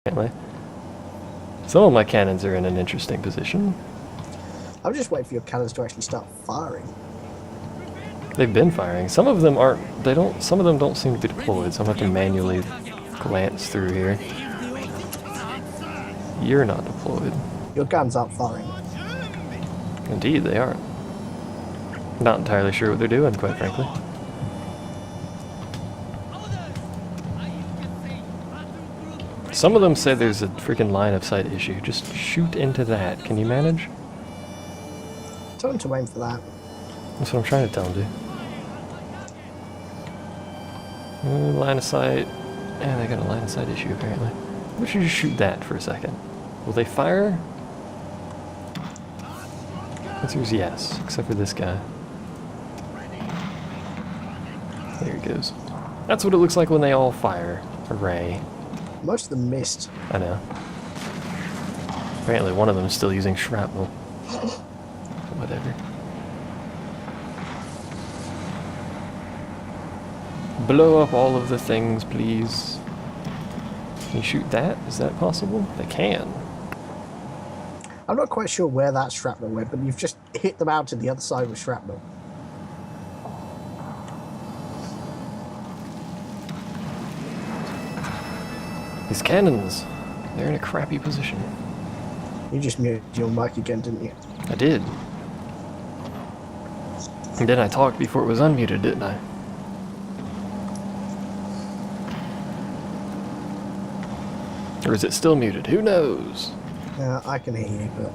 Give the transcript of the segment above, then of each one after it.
Anyway. Some of my cannons are in an interesting position. I'm just waiting for your cannons to actually start firing. They've been firing. Some of them aren't, some of them don't seem to be deployed, so I'm going to have to manually glance through here. You're not deployed. Your guns aren't firing. Indeed, they aren't. Not entirely sure what they're doing, quite frankly. Some of them say there's a freaking line of sight issue. Just shoot into that. Can you manage? Tell them to aim for that. That's what I'm trying to tell them to. Line of sight. Yeah, they got a line of sight issue apparently. Why don't you just shoot that for a second? Will they fire? Answer's yes, except for this guy. There he goes. That's what it looks like when they all fire. Hooray. Most of them missed. I know. Apparently one of them is still using shrapnel. Whatever. Blow up all of the things, please. Can you shoot that? Is that possible? They can. I'm not quite sure where that shrapnel went, but you've just hit them out to the other side with shrapnel. These cannons, they're in a crappy position. You just muted your mic again, didn't you? I did. And then I talked before it was unmuted, didn't I? Or is it still muted? Who knows? Yeah, I can hear you, but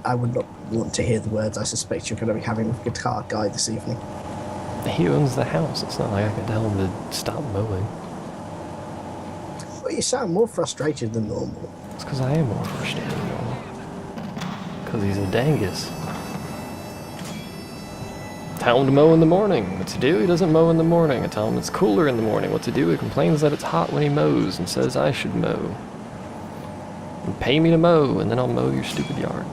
I would not want to hear the words I suspect you're going to be having with Guitar Guy this evening. He owns the house. It's not like I can tell him to stop mowing. Well, you sound more frustrated than normal. It's because I am more frustrated than normal. Because he's a dangus. Tell him to mow in the morning. What to do? He doesn't mow in the morning. I tell him it's cooler in the morning. What to do? He complains that it's hot when he mows and says I should mow. And pay me to mow, and then I'll mow your stupid yard.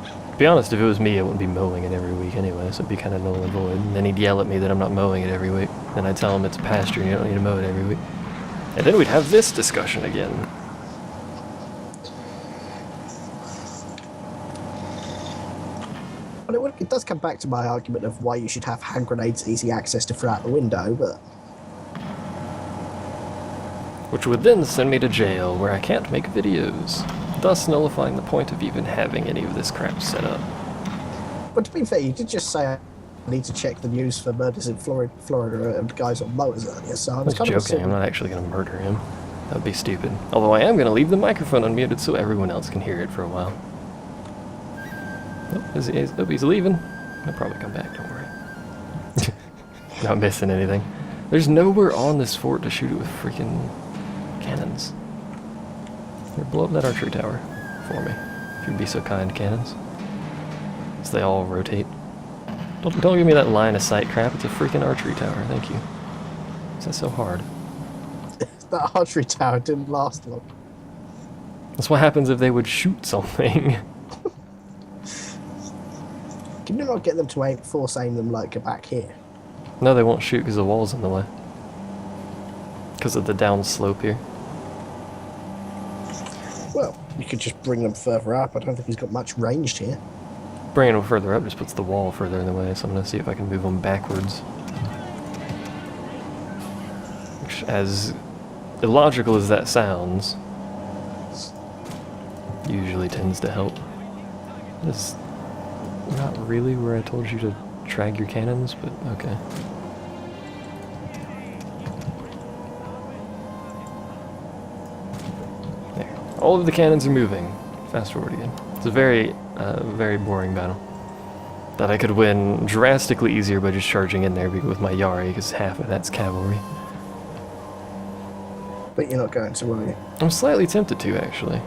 To be honest, if it was me, I wouldn't be mowing it every week anyway, so it'd be kind of null and void. And then he'd yell at me that I'm not mowing it every week. Then I'd tell him it's a pasture and you don't need to mow it every week. And then we'd have this discussion again. Well, it does come back to my argument of why you should have hand grenades easy access to throw out the window, but... Which would then send me to jail, where I can't make videos, thus nullifying the point of even having any of this crap set up. But to be fair, you did just say I need to check the news for murders in Florida and guys on mowers earlier, so I was kind joking. I'm not actually going to murder him. That would be stupid. Although I am going to leave the microphone unmuted so everyone else can hear it for a while. Oh, he's leaving. He'll probably come back, don't worry. Not missing anything. There's nowhere on this fort to shoot it with freaking cannons. Here, blow up that archery tower for me, if you'd be so kind, cannons. So they all rotate. Don't give me that line of sight crap. It's a freaking archery tower. Thank you. Is that so hard? That archery tower didn't last long. That's what happens if they would shoot something. Can you not get them to force aim them like back here? No, they won't shoot because the wall's in the way. Because of the down slope here. Well, you could just bring them further up. I don't think he's got much ranged here. Bringing them further up just puts the wall further in the way, so I'm going to see if I can move them backwards. Which, as illogical as that sounds, usually tends to help. This is not really where I told you to drag your cannons, but okay. There. All of the cannons are moving. Fast forward again. It's a very, very boring battle that I could win drastically easier by just charging in there with my Yari, because half of that's cavalry. But you're not going to, are you? I'm slightly tempted to, actually.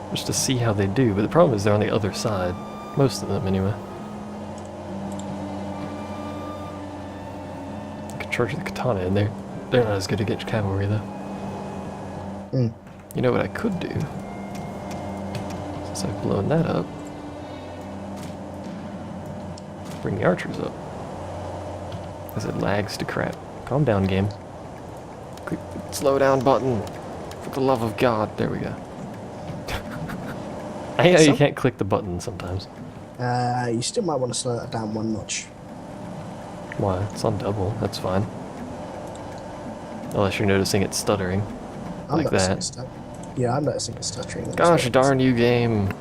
Just to see how they do, but the problem is they're on the other side. Most of them, anyway. I could charge the katana in there. They're not as good against cavalry, though. Mm. You know what I could do? Since I've blown that up. Bring the archers up. As it lags to crap. Calm down, game. Slow down button. For the love of God. There we go. I hate how you can't click the button sometimes. You still might want to slow that down one notch. Why? It's on double. That's fine. Unless you're noticing it stuttering. I'm like noticing that. it stuttering. Yeah, I'm noticing it stuttering. Gosh darn you, game.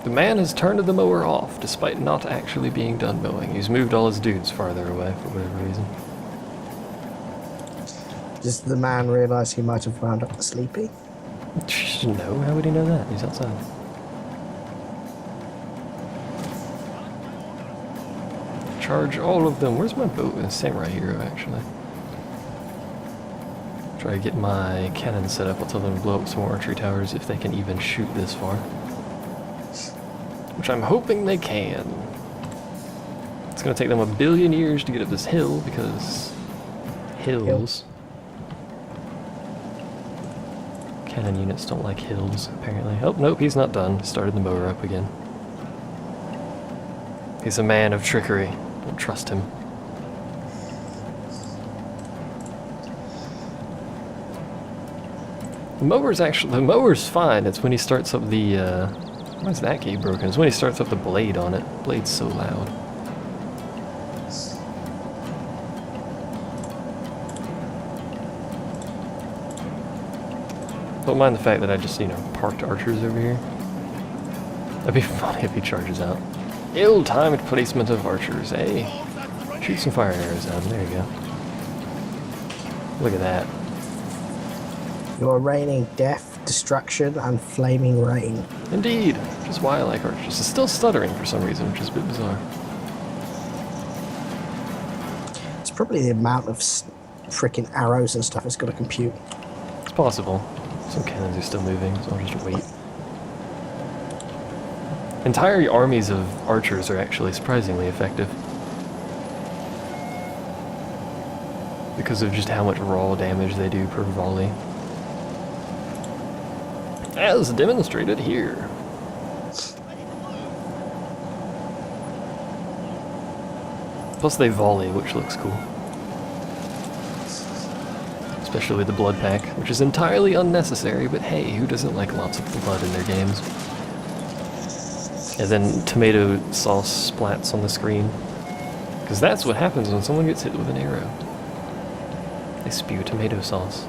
The man has turned the mower off, despite not actually being done mowing. He's moved all his dudes farther away for whatever reason. Does the man realise he might have wound up the sleepy? No, how would he know that? He's outside. Charge all of them. Where's my boat? It's Samurai Hero, actually. Try to get my cannon set up. I'll tell them to blow up some more archery towers if they can even shoot this far. Which I'm hoping they can. It's gonna take them 1 billion years to get up this hill because hills. Cannon units don't like hills, apparently. Oh, nope, he's not done. Started the mower up again. He's a man of trickery. Don't trust him. The mower's fine. It's when he starts up the, why is that gate broken? It's when he starts up the blade on it. Blade's so loud. Don't mind the fact that I just, parked archers over here. That'd be funny if he charges out. Ill-timed placement of archers, eh? Shoot some fire arrows at him. There you go. Look at that. You're raining death, destruction, and flaming rain. Indeed. Which is why I like archers. It's still stuttering for some reason, which is a bit bizarre. It's probably the amount of freaking arrows and stuff it's got to compute. It's possible. Some cannons are still moving, so I'll just wait. Entire armies of archers are actually surprisingly effective. Because of just how much raw damage they do per volley. As demonstrated here. Plus they volley, which looks cool. Especially with the blood pack, which is entirely unnecessary, but hey, who doesn't like lots of blood in their games? And then tomato sauce splats on the screen. Because that's what happens when someone gets hit with an arrow. They spew tomato sauce.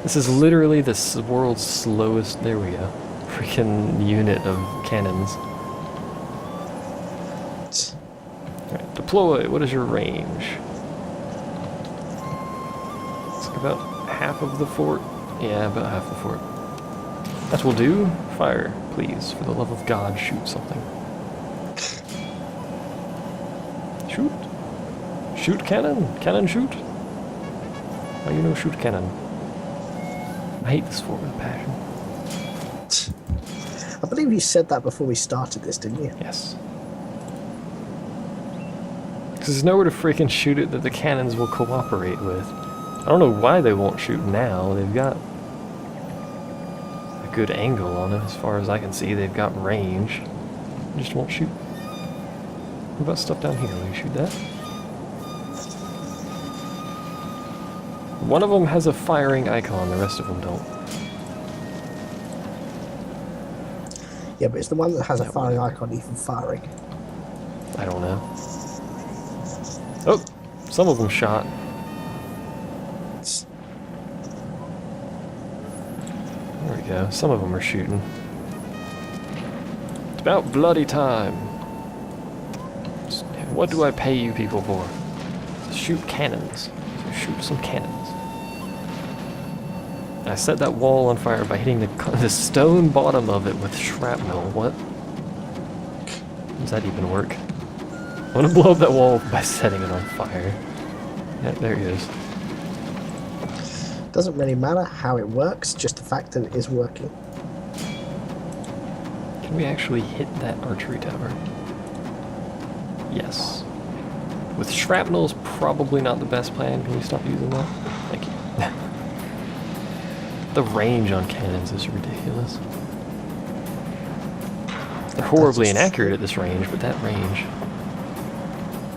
This is literally the world's slowest, there we go, freaking unit of cannons. Alright, deploy, what is your range? It's about half of the fort. Yeah, about half the fort. That will do. Fire, please, for the love of God, shoot something. Shoot. Shoot cannon. Cannon shoot. Why you no shoot cannon? I hate this fort with a passion. I believe you said that before we started this, didn't you? Yes. Because there's nowhere to freaking shoot it that the cannons will cooperate with. I don't know why they won't shoot now. They've got a good angle on it as far as I can see. They've got range. They just won't shoot. What about stuff down here? Will you shoot that? One of them has a firing icon, the rest of them don't. Yeah, but it's the one that has a firing icon even firing. I don't know. Oh, some of them shot. There we go. Some of them are shooting. It's about bloody time. What do I pay you people for? Shoot cannons. So shoot some cannons. I set that wall on fire by hitting the stone bottom of it with shrapnel. What? Does that even work? I want to blow up that wall by setting it on fire. Yeah, there he is. Doesn't really matter how it works, just the fact that it is working. Can we actually hit that archery tower? Yes. With shrapnel is probably not the best plan. Can we stop using that? Thank you. The range on cannons is ridiculous. They're horribly inaccurate at this range, but that range...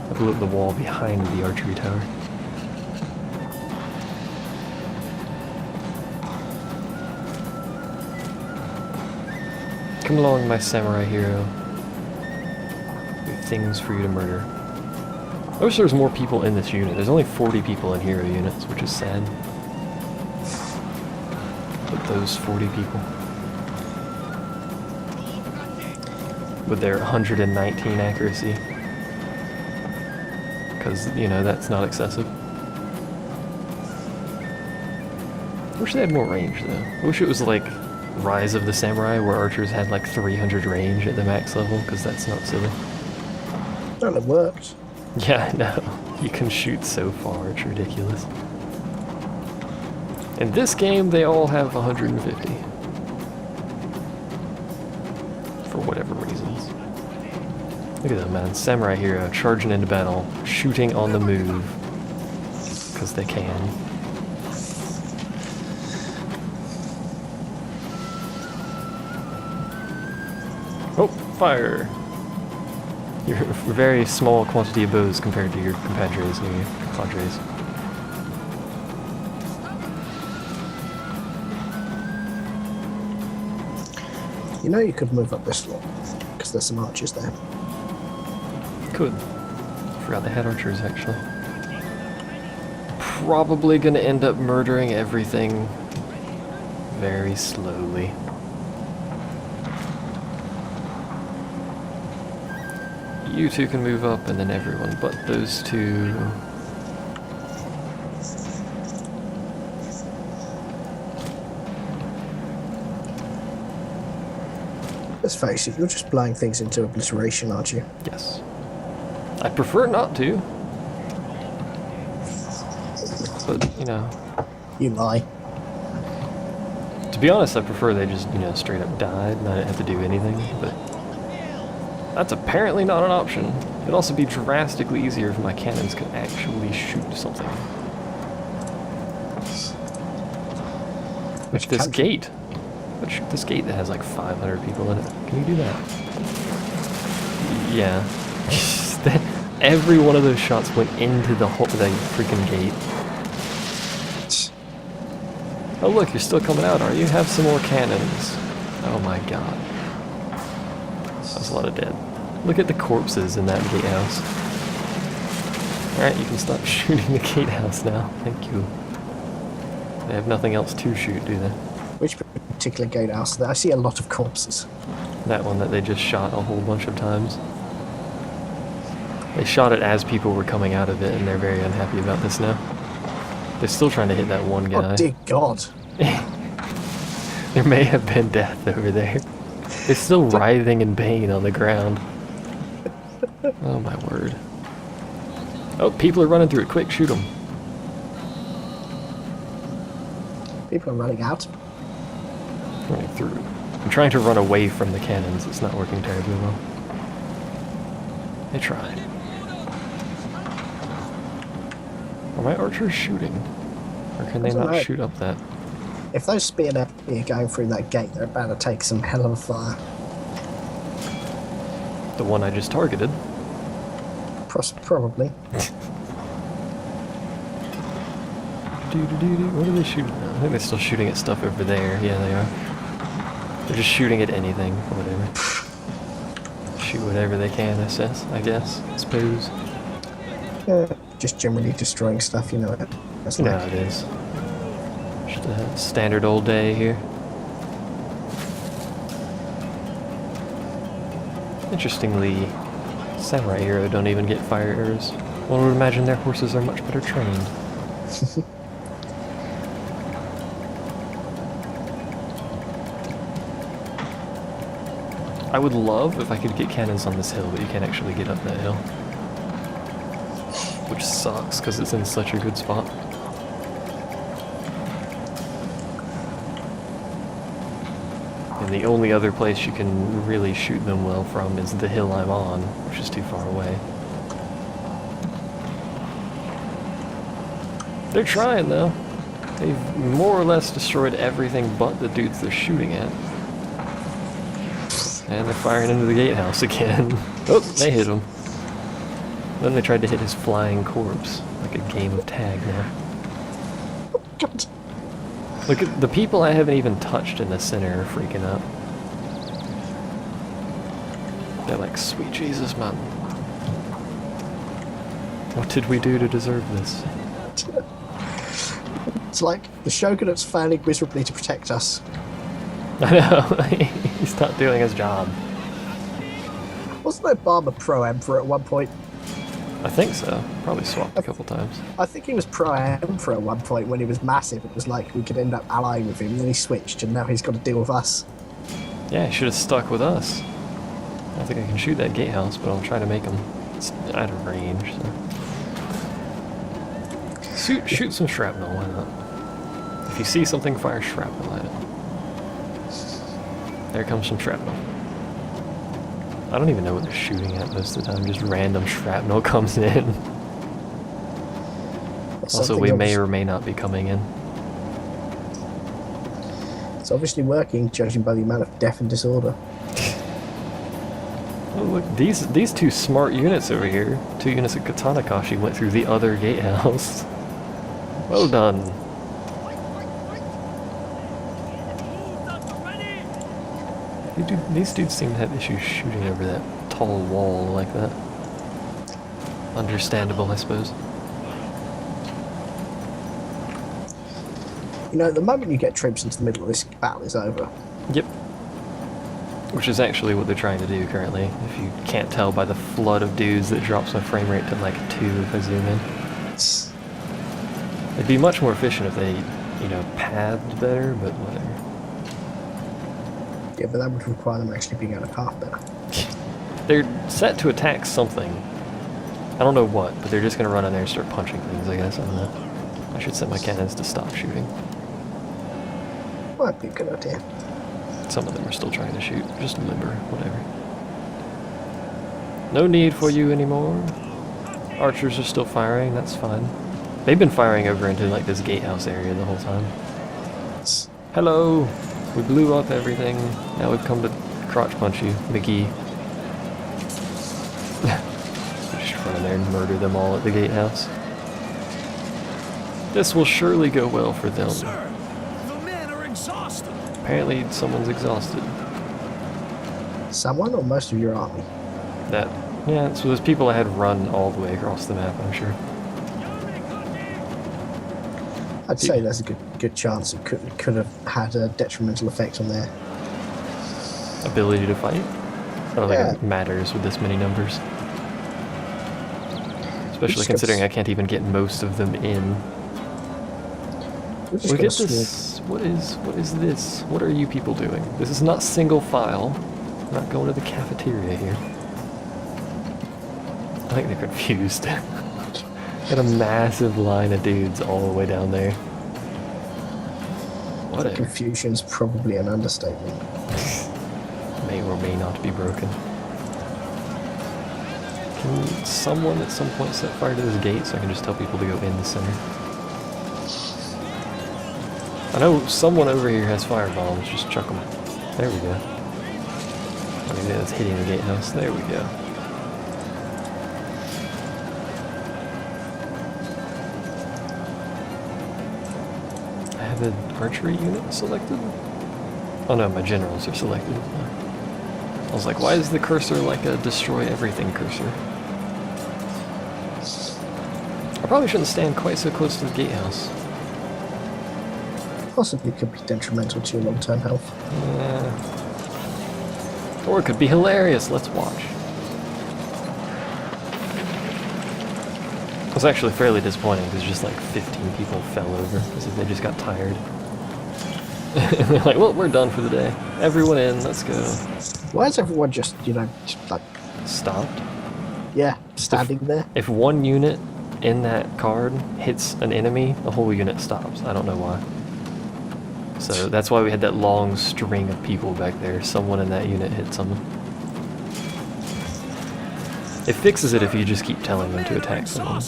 I blew up the wall behind the archery tower. Come along, my samurai hero. We have things for you to murder. I wish there was more people in this unit. There's only 40 people in hero units, which is sad. But those 40 people, with their 119 accuracy, because, you know, that's not excessive. I wish they had more range, though. I wish it was like Rise of the Samurai, where archers had like 300 range at the max level, because that's not silly. Well, it worked. Yeah, I know. You can shoot so far, it's ridiculous. In this game, they all have 150. For whatever reasons. Look at that, man. Samurai hero charging into battle, shooting on the move. Because they can. Oh, fire! You're a very small quantity of bows compared to your compadres and your compadres. You know you could move up this lot, because there's some archers there. Could. Forgot they had archers, actually. Probably gonna end up murdering everything very slowly. You two can move up, and then everyone but those two. Let's face it, you're just blowing things into obliteration, aren't you? Yes. I prefer not to. But, you know. You lie. To be honest, I prefer they just, you know, straight up died and I didn't have to do anything, but that's apparently not an option. It'd also be drastically easier if my cannons could actually shoot something. Which this gate. But shoot this gate that has like 500 people in it. Can you do that? Yeah. Every one of those shots went into the whole the freaking gate. Oh look, you're still coming out, are you? Have some more cannons. Oh my god. That's a lot of dead. Look at the corpses in that gatehouse. Alright, you can stop shooting the gatehouse now. Thank you. They have nothing else to shoot, do they? Which particular gatehouse? I see a lot of corpses. That one that they just shot a whole bunch of times. They shot it as people were coming out of it, and they're very unhappy about this now. They're still trying to hit that one guy. Oh dear God. There may have been death over there. They're still writhing in pain on the ground. Oh my word. Oh, people are running through it. Quick, shoot them. People are running out. Running through. I'm trying to run away from the cannons. It's not working terribly well. They tried. Are my archers shooting? Or can they not shoot up that? If those spearmen are going through that gate, they're about to take some hell of a fire. The one I just targeted. Probably. What are they shooting at? I think they're still shooting at stuff over there. Yeah, they are. They're just shooting at anything, or whatever. Shoot whatever they can, I suppose. Yeah, just generally destroying stuff, you know it. That's No, like... it is. Just a standard old day here. Interestingly, Samurai Hero don't even get fire arrows. One would imagine their horses are much better trained. I would love if I could get cannons on this hill, but you can't actually get up that hill. Which sucks, because it's in such a good spot. And the only other place you can really shoot them well from is the hill I'm on, which is too far away. They're trying, though. They've more or less destroyed everything but the dudes they're shooting at. And they're firing into the gatehouse again. Oh, they hit him. Then they tried to hit his flying corpse, like a game of tag now. God. Look at the people I haven't even touched in the center are freaking out. They're like, sweet Jesus, man. What did we do to deserve this? It's like the Shogunate's failing miserably to protect us. I know, he's not doing his job. Wasn't Obama pro-emperor at one point? I think so. Probably swapped a couple times. I think he was pro-emperor at one point when he was massive. It was like we could end up allying with him, and then he switched, and now he's got to deal with us. Yeah, he should have stuck with us. I think I can shoot that gatehouse, but I'll try to make him out of range. So. Shoot some shrapnel, why not? If you see something, fire shrapnel at it. There comes some shrapnel. I don't even know what they're shooting at most of the time, just random shrapnel comes in. Also, we may or may not be coming in. It's obviously working, judging by the amount of death and disorder. Oh, look, these two smart units over here, 2 units of Katanakashi, went through the other gatehouse. Well done. These dudes seem to have issues shooting over that tall wall like that. Understandable, I suppose. You know, the moment you get troops into the middle of this battle is over. Yep. Which is actually what they're trying to do currently, if you can't tell by the flood of dudes that drops my frame rate to like 2 if I zoom in. It'd be much more efficient if they, you know, padded better, but whatever. Yeah, but that would require them actually being out of path better. They're set to attack something. I don't know what, but they're just going to run in there and start punching things, I guess. I don't know. I should set my cannons to stop shooting. Might be a good idea. Some of them are still trying to shoot. Just limber, whatever. No need for you anymore. Archers are still firing, that's fine. They've been firing over into like this gatehouse area the whole time. Hello! We blew up everything. Now we've come to crotch punch you, McGee. Just run in there and murder them all at the gatehouse. This will surely go well for them. Sir, the men are exhausted. Apparently someone's exhausted. Someone or most of your army? Yeah, so those people I had run all the way across the map, I'm sure. I'd say there's a good chance it could have had a detrimental effect on their Ability to fight? I don't think it matters with this many numbers. Especially considering I can't even get most of them in. Look at this. What is this? What are you people doing? This is not single file. I'm not going to the cafeteria here. I think they're confused. Got a massive line of dudes all the way down there. Whatever. Confusion's probably an understatement. May or may not be broken. Can someone at some point set fire to this gate so I can just tell people to go in the center? I know someone over here has firebombs, just chuck them. There we go. I think that's hitting the gatehouse. There we go. I have an archery unit selected? Oh no, my generals are selected. I was like, why is the cursor like a destroy everything cursor? I probably shouldn't stand quite so close to the gatehouse. Possibly could be detrimental to your long-term health. Yeah. Or it could be hilarious, let's watch. It was actually fairly disappointing because just like 15 people fell over as if they just got tired. And they're like, well, we're done for the day. Everyone in, let's go. Why is everyone just, like... Stopped? Yeah, standing there? If one unit in that card hits an enemy, the whole unit stops. I don't know why. So that's why we had that long string of people back there. Someone in that unit hit someone. It fixes it if you just keep telling them to attack someone.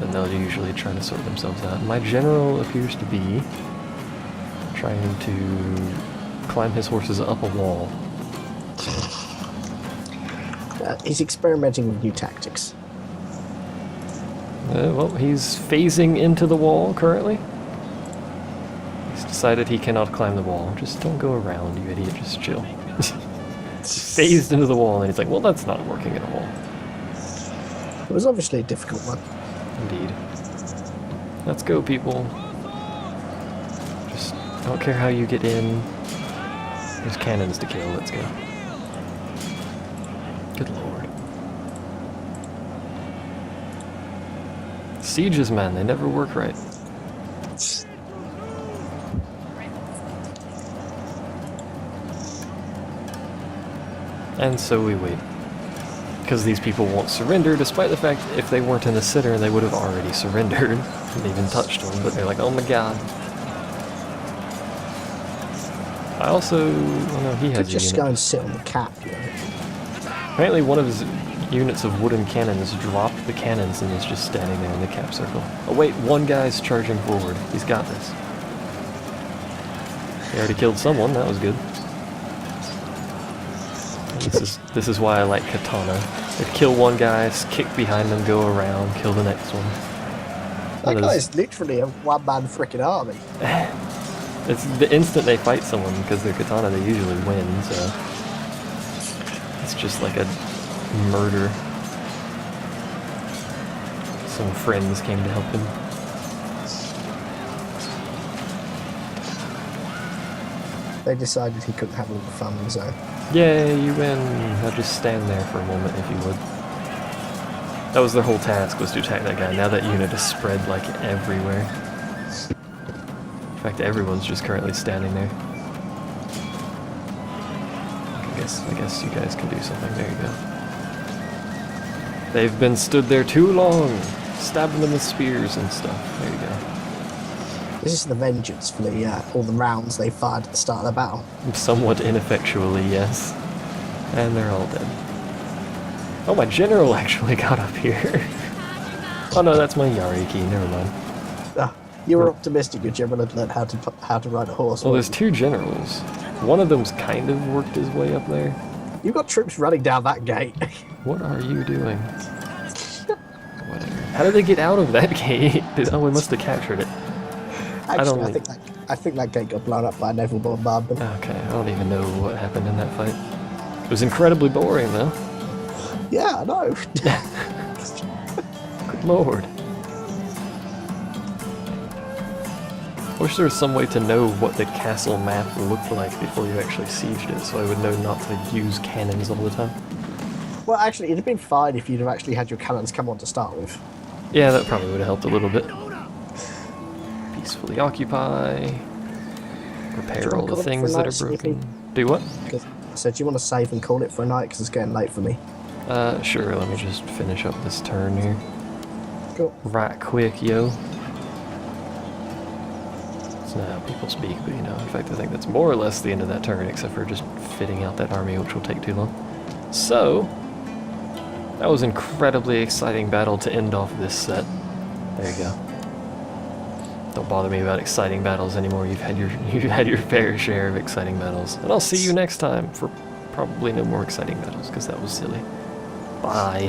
then they'll usually try to sort themselves out. My general appears to be trying to climb his horses up a wall. He's experimenting with new tactics. Well, he's phasing into the wall currently. He's decided he cannot climb the wall. Just don't go around, you idiot. Just chill. Phased into the wall, and then he's like, well, that's not working at all. It was obviously a difficult one. Indeed. Let's go, people. Just don't care how you get in. There's cannons to kill. Let's go. Good lord. Sieges, man, they never work right. And so we wait. Because these people won't surrender, despite the fact if they weren't in the center, they would have already surrendered and even touched them. But they're like, oh my god. I also... oh no, he has Could a just unit. go and sit on the cap, you know. Apparently one of his units of wooden cannons dropped the cannons and is just standing there in the cap circle. Oh wait, one guy's charging forward. He's got this. He already killed someone, that was good. This is why I like katana. They'd kill one guy, kick behind them, go around, kill the next one. That guy is literally a one-man frickin' army. It's the instant they fight someone, because they're katana, they usually win, so... it's just like a murder. Some friends came to help him. They decided he couldn't have all the fun, so... Yay, you win! Now just stand there for a moment if you would. That was their whole task, was to attack that guy. Now that unit is spread like everywhere. In fact, everyone's just currently standing there. I guess you guys can do something. There you go. They've been stood there too long, stabbing them with spears and stuff. There you go. This is the vengeance for the all the rounds they fired at the start of the battle. Somewhat ineffectually, yes. And they're all dead. Oh, my general actually got up here. Oh no, that's my Yariki. Never mind. You were optimistic your general had learned how to ride a horse. Well, there's two generals. One of them's kind of worked his way up there. You've got troops running down that gate. What are you doing? Whatever. How did they get out of that gate? Oh, we must have captured it. Actually, I think that gate got blown up by a naval bombardment. Okay, I don't even know what happened in that fight. It was incredibly boring, though. Yeah, I know. Good lord. I wish there was some way to know what the castle map looked like before you actually sieged it, so I would know not to use cannons all the time. Well, actually, it'd have been fine if you'd have actually had your cannons come on to start with. Yeah, that probably would have helped a little bit. Peacefully occupy. Repair all the things that are broken. Do what? Because I said, do you want to save and call it for a night? Because it's getting late for me. Sure, let me just finish up this turn here. Cool. Right quick, yo. It's not how people speak, but you know, in fact I think that's more or less the end of that turn, except for just fitting out that army, which will take too long. So, that was an incredibly exciting battle to end off this set. There you go. Don't bother me about exciting battles anymore. You've had your fair share of exciting battles. And I'll see you next time for probably no more exciting battles, because that was silly. Bye.